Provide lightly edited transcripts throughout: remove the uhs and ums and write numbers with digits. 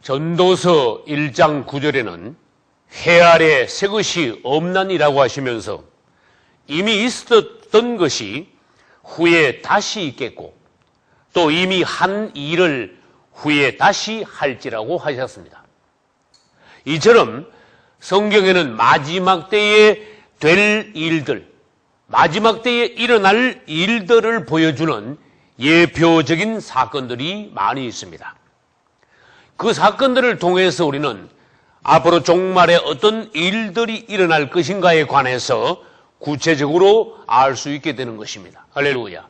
전도서 1장 9절에는 해 아래 새 것이 없나니라고 하시면서 이미 있었던 것이 후에 다시 있겠고 또 이미 한 일을 후에 다시 할지라고 하셨습니다. 이처럼 성경에는 마지막 때에 될 일들, 마지막 때에 일어날 일들을 보여주는 예표적인 사건들이 많이 있습니다. 그 사건들을 통해서 우리는 앞으로 종말에 어떤 일들이 일어날 것인가에 관해서 구체적으로 알 수 있게 되는 것입니다. 할렐루야.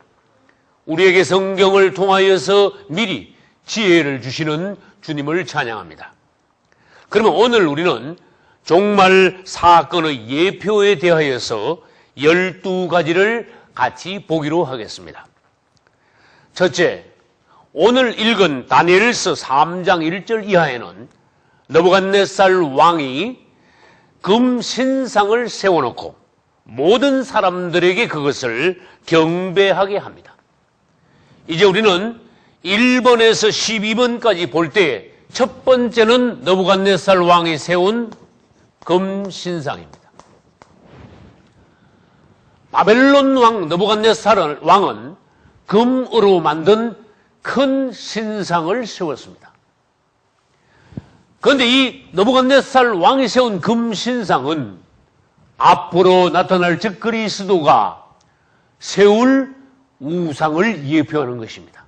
우리에게 성경을 통하여서 미리 지혜를 주시는 주님을 찬양합니다. 그러면 오늘 우리는 종말 사건의 예표에 대하여서 12가지를 같이 보기로 하겠습니다. 첫째, 오늘 읽은 다니엘서 3장 1절 이하에는 느부갓네살 왕이 금 신상을 세워놓고 모든 사람들에게 그것을 경배하게 합니다. 이제 우리는 1번에서 12번까지 볼 때 첫 번째는 느부갓네살 왕이 세운 금 신상입니다. 바벨론 왕 느부갓네살 왕은 금으로 만든 큰 신상을 세웠습니다. 그런데 이 느부갓네살 왕이 세운 금 신상은 앞으로 나타날 적그리스도가 세울 우상을 예표하는 것입니다.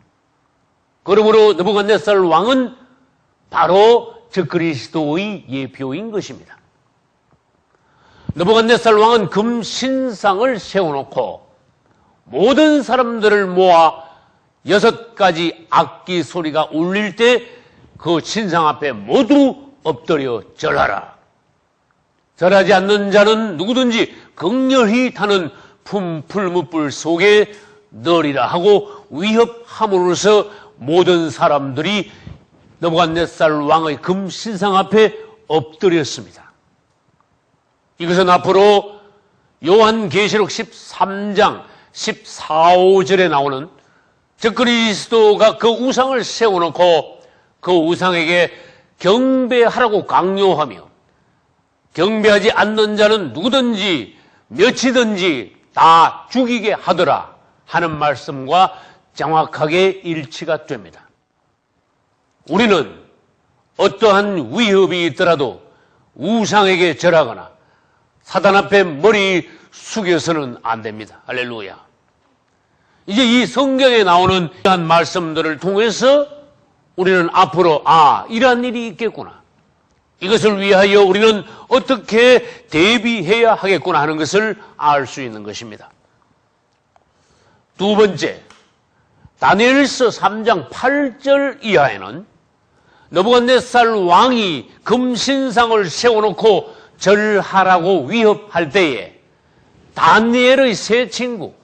그러므로 느부갓네살 왕은 바로 적그리스도의 예표인 것입니다. 느부갓네살 왕은 금 신상을 세워놓고 모든 사람들을 모아 6가지 악기 소리가 울릴 때 그 신상 앞에 모두 엎드려 절하라. 절하지 않는 자는 누구든지 극렬히 타는 풀무불 속에 넣으리라 하고 위협함으로써 모든 사람들이 느부갓네살 왕의 금 신상 앞에 엎드렸습니다. 이것은 앞으로 요한계시록 13장 14, 15절에 나오는 적그리스도가 그 우상을 세워놓고 그 우상에게 경배하라고 강요하며 경배하지 않는 자는 누구든지 몇이든지 다 죽이게 하더라 하는 말씀과 정확하게 일치가 됩니다. 우리는 어떠한 위협이 있더라도 우상에게 절하거나 사단 앞에 머리 숙여서는 안 됩니다. 할렐루야. 이제 이 성경에 나오는 이러한 말씀들을 통해서 우리는 앞으로 이러한 일이 있겠구나. 이것을 위하여 우리는 어떻게 대비해야 하겠구나 하는 것을 알 수 있는 것입니다. 두 번째, 다니엘서 3장 8절 이하에는 느부갓네살 왕이 금신상을 세워놓고 절하라고 위협할 때에 다니엘의 세 친구,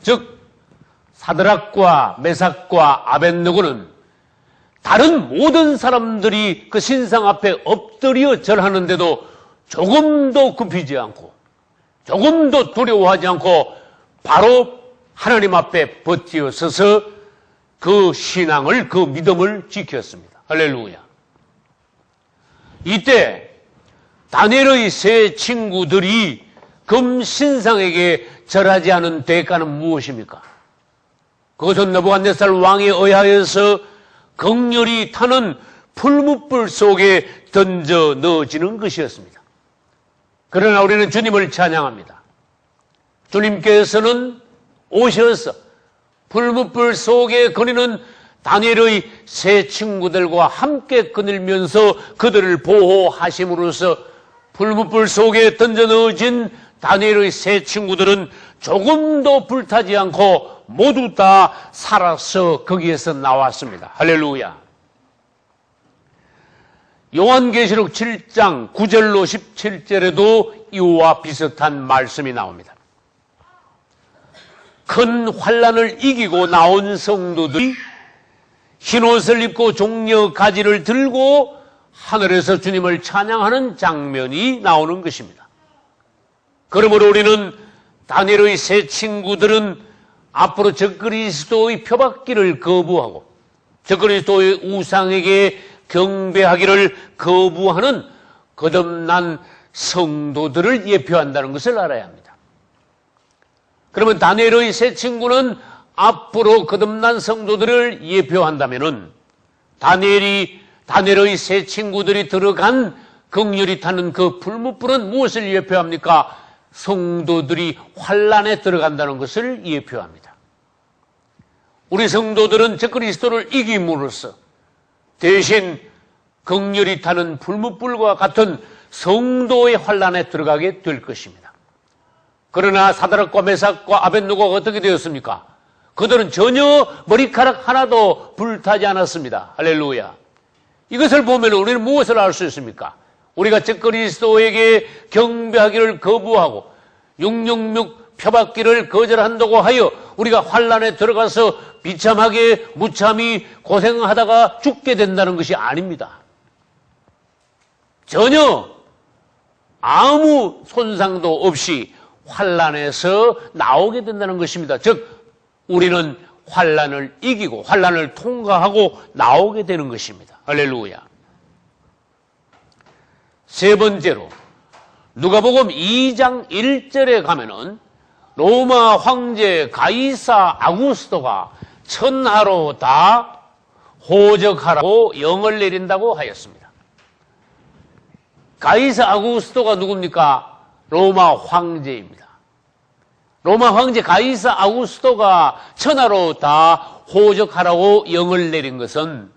즉 사드락과 메삭과 아벳느고는 다른 모든 사람들이 그 신상 앞에 엎드려 절하는데도 조금도 굽히지 않고 조금도 두려워하지 않고 바로 하나님 앞에 버티어 서서 그 신앙을, 그 믿음을 지켰습니다. 할렐루야. 이때 다니엘의 세 친구들이 금 신상에게 절하지 않은 대가는 무엇입니까? 그것은 느부갓네살 왕에 의하여서 극렬히 타는 풀무불 속에 던져 넣어지는 것이었습니다. 그러나 우리는 주님을 찬양합니다. 주님께서는 오셔서 풀무불 속에 거니는 다니엘의 세 친구들과 함께 거닐면서 그들을 보호하심으로써 풀무불 속에 던져 넣어진 다니엘의 세 친구들은 조금도 불타지 않고 모두 다 살아서 거기에서 나왔습니다. 할렐루야. 요한계시록 7장 9절로 17절에도 이와 비슷한 말씀이 나옵니다. 큰 환난을 이기고 나온 성도들이 흰옷을 입고 종려 가지를 들고 하늘에서 주님을 찬양하는 장면이 나오는 것입니다. 그러므로 우리는 다니엘의 세 친구들은 앞으로 적그리스도의 표박기를 거부하고 적그리스도의 우상에게 경배하기를 거부하는 거듭난 성도들을 예표한다는 것을 알아야 합니다. 그러면 다니엘의 세 친구는 앞으로 거듭난 성도들을 예표한다면은 다니엘의 세 친구들이 들어간 긍휼이 타는 그 불못불은 무엇을 예표합니까? 성도들이 환란에 들어간다는 것을 예표합니다. 우리 성도들은 적그리스도를 이김으로써 대신 긍휼이 타는 불못불과 같은 성도의 환란에 들어가게 될 것입니다. 그러나 사드락과 메삭과 아벳느고가 어떻게 되었습니까? 그들은 전혀 머리카락 하나도 불타지 않았습니다. 할렐루야. 이것을 보면 우리는 무엇을 알 수 있습니까? 우리가 적그리스도에게 경배하기를 거부하고 666 표받기를 거절한다고 하여 우리가 환란에 들어가서 비참하게 무참히 고생하다가 죽게 된다는 것이 아닙니다. 전혀 아무 손상도 없이 환란에서 나오게 된다는 것입니다. 즉 우리는 환란을 이기고 환란을 통과하고 나오게 되는 것입니다. 할렐루야. 세 번째로 누가복음 2장 1절에 가면은 로마 황제 가이사 아구스토가 천하로 다 호적하라고 영을 내린다고 하였습니다. 가이사 아구스토가 누굽니까? 로마 황제입니다. 로마 황제 가이사 아구스토가 천하로 다 호적하라고 영을 내린 것은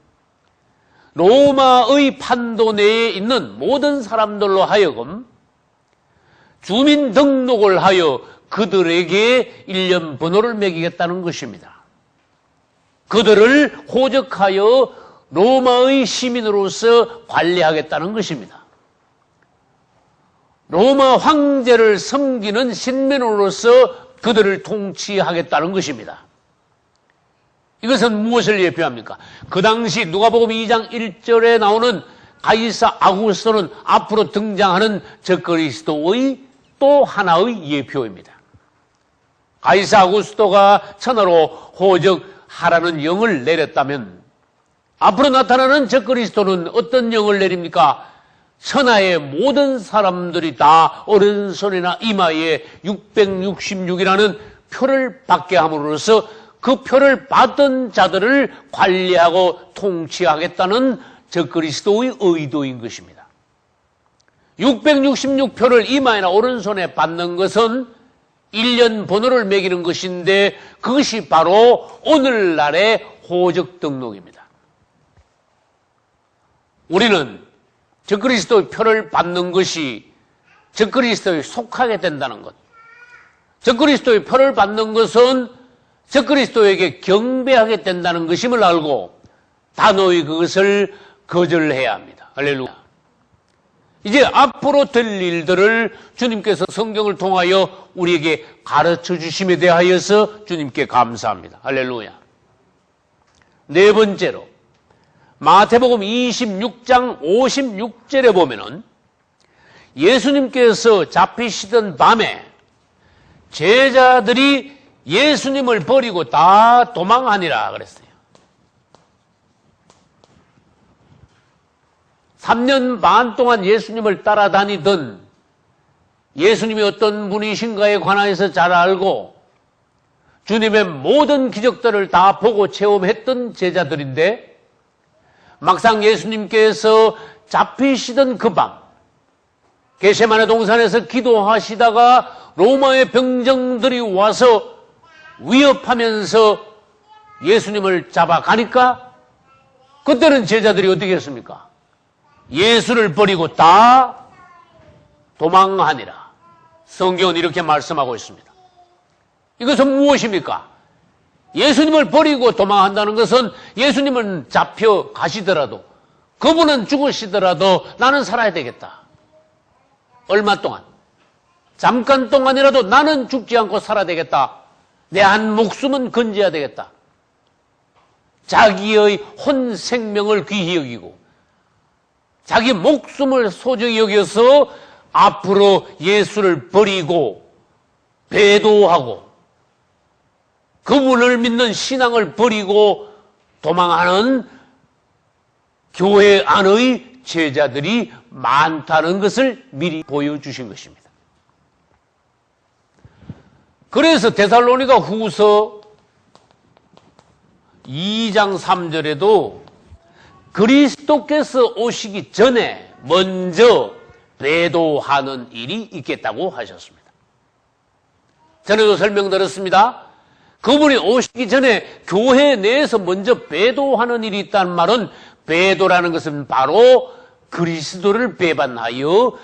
로마의 판도 내에 있는 모든 사람들로 하여금 주민 등록을 하여 그들에게 1년 번호를 매기겠다는 것입니다. 그들을 호적하여 로마의 시민으로서 관리하겠다는 것입니다. 로마 황제를 섬기는 신민으로서 그들을 통치하겠다는 것입니다. 이것은 무엇을 예표합니까? 그 당시 누가복음 2장 1절에 나오는 가이사 아구스토는 앞으로 등장하는 적그리스도의 또 하나의 예표입니다. 가이사 아구스토가 천하로 호적하라는 영을 내렸다면 앞으로 나타나는 적그리스도는 어떤 영을 내립니까? 천하의 모든 사람들이 다 오른손이나 이마에 666이라는 표를 받게 함으로써 그 표를 받은 자들을 관리하고 통치하겠다는 적그리스도의 의도인 것입니다. 666표를 이마에나 오른손에 받는 것은 1년 번호를 매기는 것인데 그것이 바로 오늘날의 호적 등록입니다. 우리는 적그리스도의 표를 받는 것이 적그리스도에 속하게 된다는 것. 적그리스도의 표를 받는 것은 적그리스도에게 경배하게 된다는 것임을 알고 단호히 그것을 거절해야 합니다. 할렐루야. 이제 앞으로 될 일들을 주님께서 성경을 통하여 우리에게 가르쳐 주심에 대하여서 주님께 감사합니다. 할렐루야. 네 번째로 마태복음 26장 56절에 보면은 예수님께서 잡히시던 밤에 제자들이 예수님을 버리고 다 도망하니라 그랬어요. 3년 반 동안 예수님을 따라다니던 예수님이 어떤 분이신가에 관하여서 잘 알고 주님의 모든 기적들을 다 보고 체험했던 제자들인데 막상 예수님께서 잡히시던 그 밤 겟세마네 동산에서 기도하시다가 로마의 병정들이 와서 위협하면서 예수님을 잡아가니까 그때는 제자들이 어떻게 했습니까? 예수를 버리고 다 도망하니라. 성경은 이렇게 말씀하고 있습니다. 이것은 무엇입니까? 예수님을 버리고 도망한다는 것은 예수님은 잡혀가시더라도 그분은 죽으시더라도 나는 살아야 되겠다. 얼마 동안? 잠깐 동안이라도 나는 죽지 않고 살아야 되겠다. 내 한 목숨은 건져야 되겠다. 자기의 혼 생명을 귀히 여기고 자기 목숨을 소중히 여겨서 앞으로 예수를 버리고 배도하고 그분을 믿는 신앙을 버리고 도망하는 교회 안의 제자들이 많다는 것을 미리 보여주신 것입니다. 그래서 데살로니가 후서 2장 3절에도 그리스도께서 오시기 전에 먼저 배도하는 일이 있겠다고 하셨습니다. 전에도 설명드렸습니다. 그분이 오시기 전에 교회 내에서 먼저 배도하는 일이 있다는 말은, 배도라는 것은 바로 그리스도를 배반하여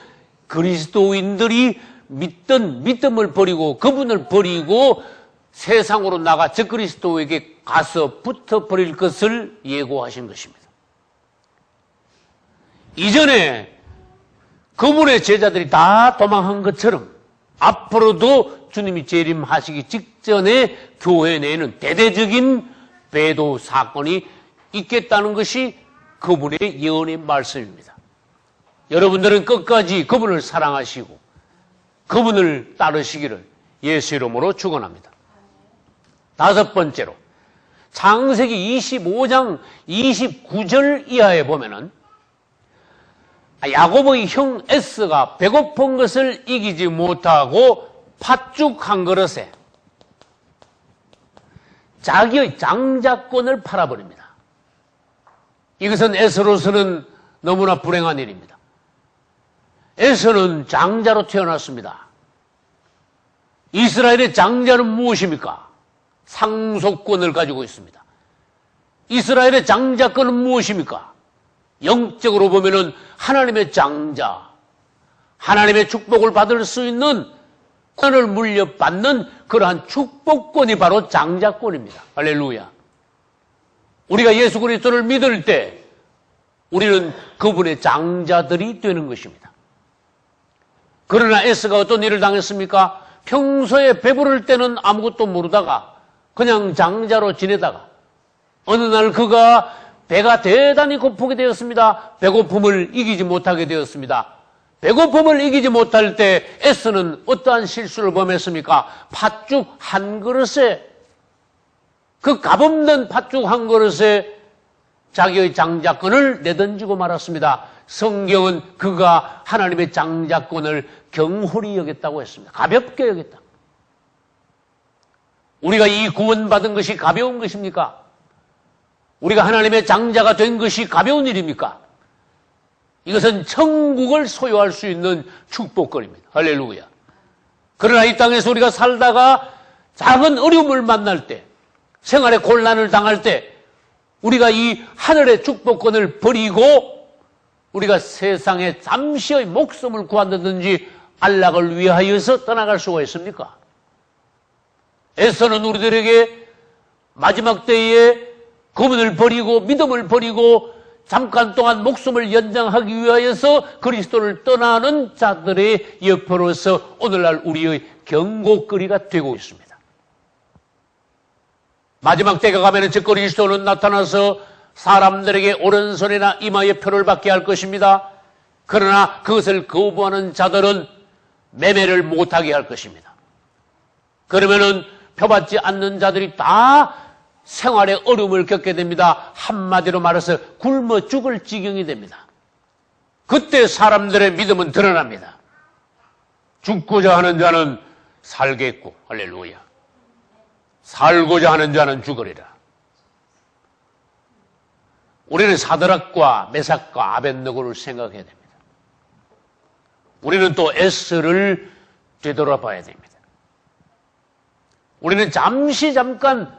그리스도인들이 믿던 믿음을 버리고 그분을 버리고 세상으로 나가 적그리스도에게 가서 붙어버릴 것을 예고하신 것입니다. 이전에 그분의 제자들이 다 도망한 것처럼 앞으로도 주님이 재림하시기 직전에 교회 내에는 대대적인 배도 사건이 있겠다는 것이 그분의 예언의 말씀입니다. 여러분들은 끝까지 그분을 사랑하시고 그분을 따르시기를 예수 이름으로 축원합니다. 다섯 번째로 창세기 25장 29절 이하에 보면은 야곱의 형 에스가 배고픈 것을 이기지 못하고 팥죽 한 그릇에 자기의 장자권을 팔아버립니다. 이것은 에스로서는 너무나 불행한 일입니다. 에서는 장자로 태어났습니다. 이스라엘의 장자는 무엇입니까? 상속권을 가지고 있습니다. 이스라엘의 장자권은 무엇입니까? 영적으로 보면은 하나님의 장자, 하나님의 축복을 받을 수 있는 권을 물려받는 그러한 축복권이 바로 장자권입니다. 할렐루야. 우리가 예수 그리스도를 믿을 때 우리는 그분의 장자들이 되는 것입니다. 그러나 에스가 어떤 일을 당했습니까? 평소에 배부를 때는 아무것도 모르다가 그냥 장자로 지내다가 어느 날 그가 배가 대단히 고프게 되었습니다. 배고픔을 이기지 못하게 되었습니다. 배고픔을 이기지 못할 때 에스는 어떠한 실수를 범했습니까? 팥죽 한 그릇에, 그 값없는 팥죽 한 그릇에 자기의 장자권을 내던지고 말았습니다. 성경은 그가 하나님의 장자권을 경홀히 여겼다고 했습니다. 가볍게 여겼다. 우리가 이 구원받은 것이 가벼운 것입니까? 우리가 하나님의 장자가 된 것이 가벼운 일입니까? 이것은 천국을 소유할 수 있는 축복권입니다. 할렐루야. 그러나 이 땅에서 우리가 살다가 작은 어려움을 만날 때, 생활에 곤란을 당할 때 우리가 이 하늘의 축복권을 버리고 우리가 세상에 잠시의 목숨을 구한다든지 안락을 위하여서 떠나갈 수가 있습니까? 에서는 우리들에게 마지막 때에 그분을 버리고 믿음을 버리고 잠깐 동안 목숨을 연장하기 위하여서 그리스도를 떠나는 자들의 옆으로서 오늘날 우리의 경고거리가 되고 있습니다. 마지막 때가 가면은 저 그리스도는 나타나서 사람들에게 오른손이나 이마에 표를 받게 할 것입니다. 그러나 그것을 거부하는 자들은 매매를 못하게 할 것입니다. 그러면은 표받지 않는 자들이 다 생활에 어려움을 겪게 됩니다. 한마디로 말해서 굶어 죽을 지경이 됩니다. 그때 사람들의 믿음은 드러납니다. 죽고자 하는 자는 살겠고, 할렐루야. 살고자 하는 자는 죽으리라. 우리는 사드락과 메삭과 아벳느고를 생각해야 됩니다. 우리는 또 에스를 되돌아봐야 됩니다. 우리는 잠깐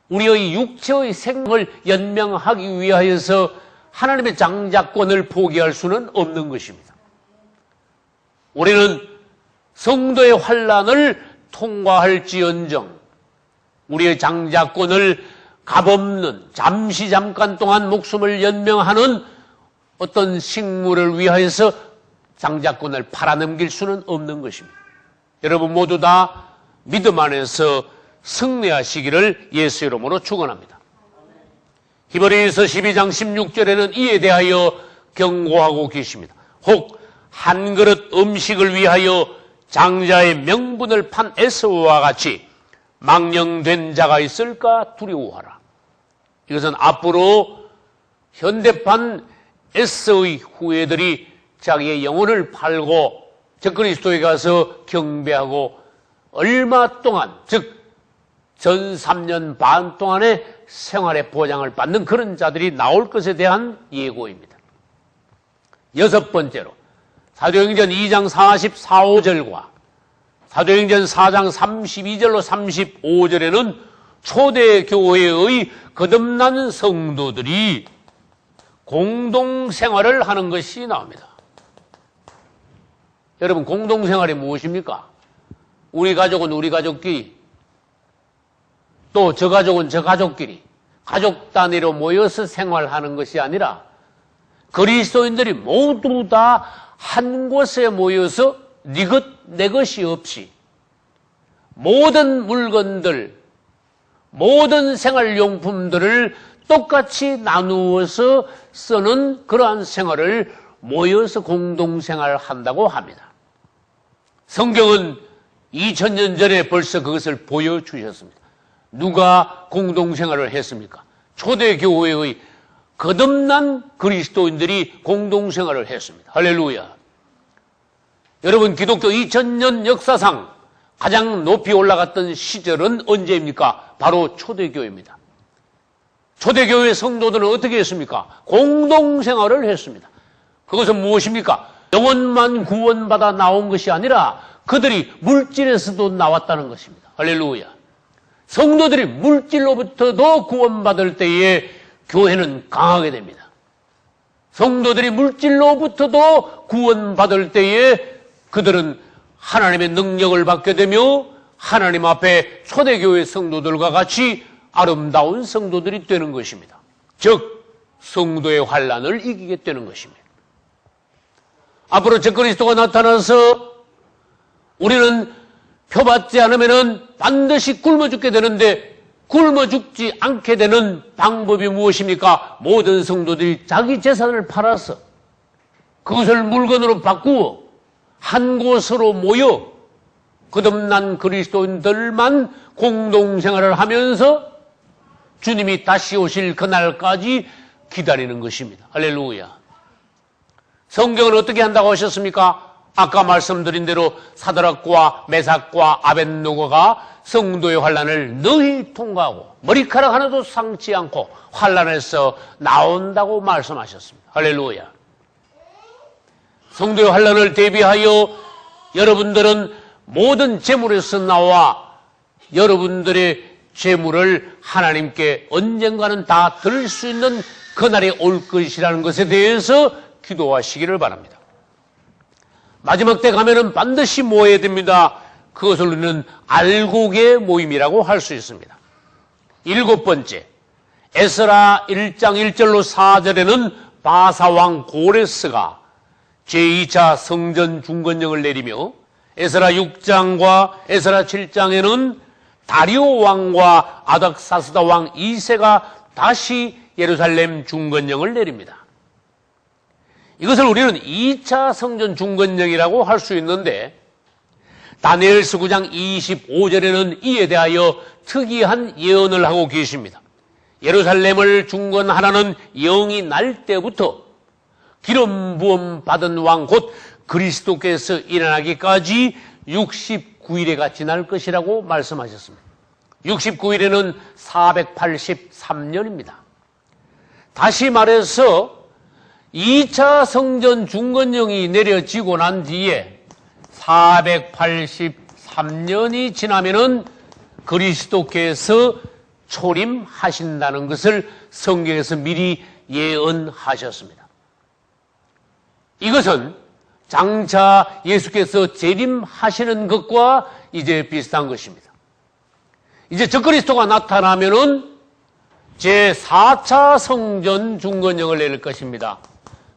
우리의 육체의 생명을 연명하기 위하여서 하나님의 장자권을 포기할 수는 없는 것입니다. 우리는 성도의 환난을 통과할지언정 우리의 장자권을 값없는 잠깐 동안 목숨을 연명하는 어떤 식물을 위하여서 장자권을 팔아넘길 수는 없는 것입니다. 여러분 모두 다 믿음 안에서 승리하시기를 예수 이름으로 축원합니다. 히브리서 12장 16절에는 이에 대하여 경고하고 계십니다. 혹 한 그릇 음식을 위하여 장자의 명분을 판 에서와 같이 망령된 자가 있을까 두려워하라. 이것은 앞으로 현대판 S의 후예들이 자기의 영혼을 팔고 적그리스도에 가서 경배하고 얼마 동안, 즉 전 3년 반 동안의 생활의 보장을 받는 그런 자들이 나올 것에 대한 예고입니다. 여섯 번째로 사도행전 2장 44, 5절과 사도행전 4장 32절로 35절에는 초대교회의 거듭난 성도들이 공동생활을 하는 것이 나옵니다. 여러분, 공동생활이 무엇입니까? 우리 가족은 우리 가족끼리, 또 저 가족은 저 가족끼리, 가족 단위로 모여서 생활하는 것이 아니라 그리스도인들이 모두 다 한 곳에 모여서 네 것, 내 것이 없이 모든 물건들, 모든 생활용품들을 똑같이 나누어서 쓰는 그러한 생활을 모여서 공동생활을 한다고 합니다. 성경은 2000년 전에 벌써 그것을 보여주셨습니다. 누가 공동생활을 했습니까? 초대교회의 거듭난 그리스도인들이 공동생활을 했습니다. 할렐루야. 여러분, 기독교 2000년 역사상 가장 높이 올라갔던 시절은 언제입니까? 바로 초대교회입니다. 초대교회 성도들은 어떻게 했습니까? 공동생활을 했습니다. 그것은 무엇입니까? 영혼만 구원받아 나온 것이 아니라 그들이 물질에서도 나왔다는 것입니다. 할렐루야. 성도들이 물질로부터도 구원받을 때에 교회는 강하게 됩니다. 성도들이 물질로부터도 구원받을 때에 그들은 하나님의 능력을 받게 되며 하나님 앞에 초대교회 성도들과 같이 아름다운 성도들이 되는 것입니다. 즉 성도의 환난을 이기게 되는 것입니다. 앞으로 적그리스도가 나타나서 우리는 표받지 않으면 반드시 굶어 죽게 되는데 굶어 죽지 않게 되는 방법이 무엇입니까? 모든 성도들이 자기 재산을 팔아서 그것을 물건으로 바꾸어 한 곳으로 모여 거듭난 그리스도인들만 공동생활을 하면서 주님이 다시 오실 그날까지 기다리는 것입니다. 할렐루야. 성경은 어떻게 한다고 하셨습니까? 아까 말씀드린 대로 사드락과 메삭과 아벳노고가 성도의 환난을 너희 통과하고 머리카락 하나도 상치 않고 환난에서 나온다고 말씀하셨습니다. 할렐루야. 성도의 환난을 대비하여 여러분들은 모든 재물에서 나와 여러분들의 재물을 하나님께 언젠가는 다 드릴 수 있는 그날이 올 것이라는 것에 대해서 기도하시기를 바랍니다. 마지막 때 가면은 반드시 모여야 됩니다. 그것을 우리는 알곡의 모임이라고 할 수 있습니다. 일곱 번째, 에스라 1장 1절로 4절에는 바사왕 고레스가 제2차 성전 중건령을 내리며 에스라 6장과 에스라 7장에는 다리오 왕과 아닥사스다 왕 2세가 다시 예루살렘 중건령을 내립니다. 이것을 우리는 2차 성전 중건령이라고 할 수 있는데 다니엘서 9장 25절에는 이에 대하여 특이한 예언을 하고 계십니다. 예루살렘을 중건하라는 영이 날 때부터 기름 부음 받은 왕 곧 그리스도께서 일어나기까지 69일에가 지날 것이라고 말씀하셨습니다. 69일에는 483년입니다. 다시 말해서 2차 성전 중건령이 내려지고 난 뒤에 483년이 지나면은 그리스도께서 초림하신다는 것을 성경에서 미리 예언하셨습니다. 이것은 장차 예수께서 재림하시는 것과 이제 비슷한 것입니다. 이제 적그리스도가 나타나면은 제4차 성전 중건령을 내릴 것입니다.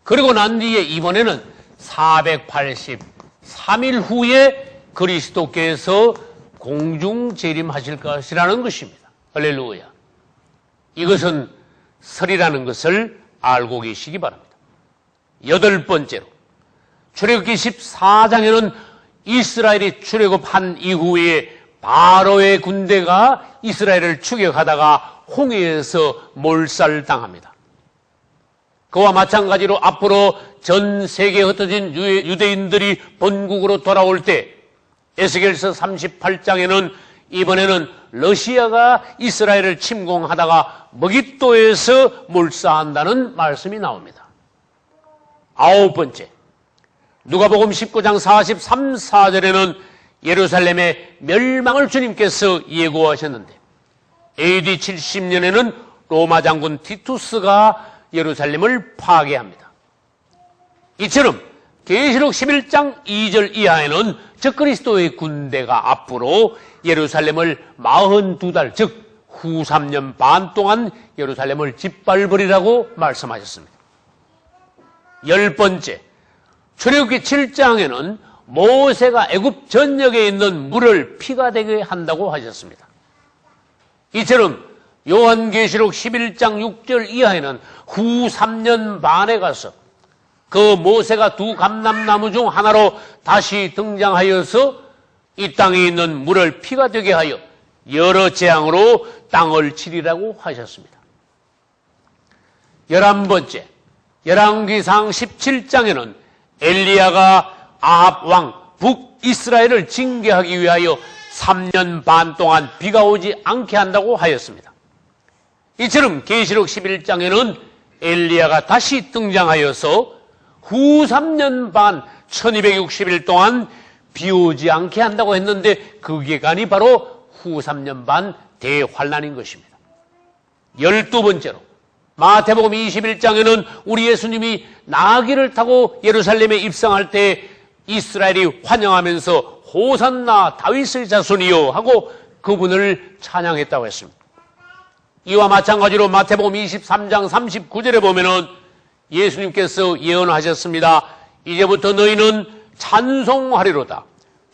그리고 난 뒤에 이번에는 483일 후에 그리스도께서 공중 재림하실 것이라는 것입니다. 할렐루야. 이것은 설이라는 것을 알고 계시기 바랍니다. 여덟 번째로 출애굽기 14장에는 이스라엘이 출애굽한 이후에 바로의 군대가 이스라엘을 추격하다가 홍해에서 몰살당합니다. 그와 마찬가지로 앞으로 전 세계에 흩어진 유대인들이 본국으로 돌아올 때 에스겔서 38장에는 이번에는 러시아가 이스라엘을 침공하다가 머깃도에서 몰사한다는 말씀이 나옵니다. 아홉 번째, 누가복음 19장 43, 4절에는 예루살렘의 멸망을 주님께서 예고하셨는데 AD 70년에는 로마 장군 티투스가 예루살렘을 파괴합니다. 이처럼 계시록 11장 2절 이하에는 적그리스도의 군대가 앞으로 예루살렘을 42달, 즉 후 3년 반 동안 예루살렘을 짓밟으리라고 말씀하셨습니다. 열 번째, 출애굽기 7장에는 모세가 애굽 전역에 있는 물을 피가 되게 한다고 하셨습니다. 이처럼 요한계시록 11장 6절 이하에는 후 3년 반에 가서 그 모세가 두 감람나무 중 하나로 다시 등장하여서 이 땅에 있는 물을 피가 되게 하여 여러 재앙으로 땅을 치리라고 하셨습니다. 11번째, 열왕기상 17장에는 엘리야가 아합 왕 북이스라엘을 징계하기 위하여 3년 반 동안 비가 오지 않게 한다고 하였습니다. 이처럼 계시록 11장에는 엘리야가 다시 등장하여서 후 3년 반 1260일 동안 비 오지 않게 한다고 했는데 그 기간이 바로 후 3년 반 대환란인 것입니다. 12번째로 마태복음 21장에는 우리 예수님이 나귀를 타고 예루살렘에 입성할 때 이스라엘이 환영하면서 호산나 다윗의 자손이요 하고 그분을 찬양했다고 했습니다. 이와 마찬가지로 마태복음 23장 39절에 보면은 예수님께서 예언하셨습니다. 이제부터 너희는 찬송하리로다.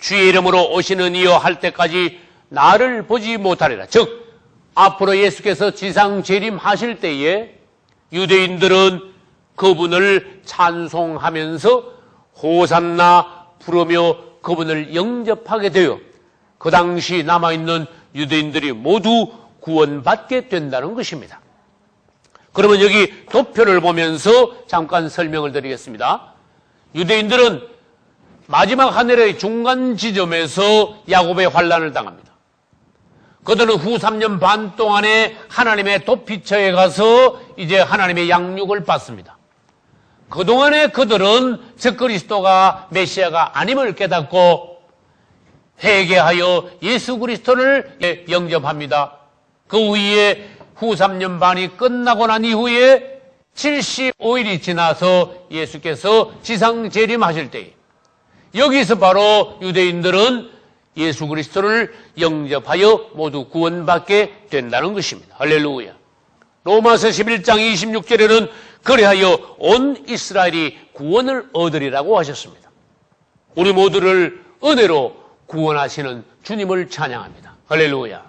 주의 이름으로 오시는 이여 할 때까지 나를 보지 못하리라. 즉 앞으로 예수께서 지상 재림하실 때에 유대인들은 그분을 찬송하면서 호산나 부르며 그분을 영접하게 되어 그 당시 남아있는 유대인들이 모두 구원받게 된다는 것입니다. 그러면 여기 도표를 보면서 잠깐 설명을 드리겠습니다. 유대인들은 마지막 하늘의 중간 지점에서 야곱의 환란을 당합니다. 그들은 후 3년 반 동안에 하나님의 도피처에 가서 이제 하나님의 양육을 받습니다. 그동안에 그들은 적그리스도가 메시아가 아님을 깨닫고 회개하여 예수 그리스도를 영접합니다. 그 후에 후 3년 반이 끝나고 난 이후에 75일이 지나서 예수께서 지상 재림하실 때에 여기서 바로 유대인들은 예수 그리스도를 영접하여 모두 구원받게 된다는 것입니다. 할렐루야. 로마서 11장 26절에는 그리하여 온 이스라엘이 구원을 얻으리라고 하셨습니다. 우리 모두를 은혜로 구원하시는 주님을 찬양합니다. 할렐루야.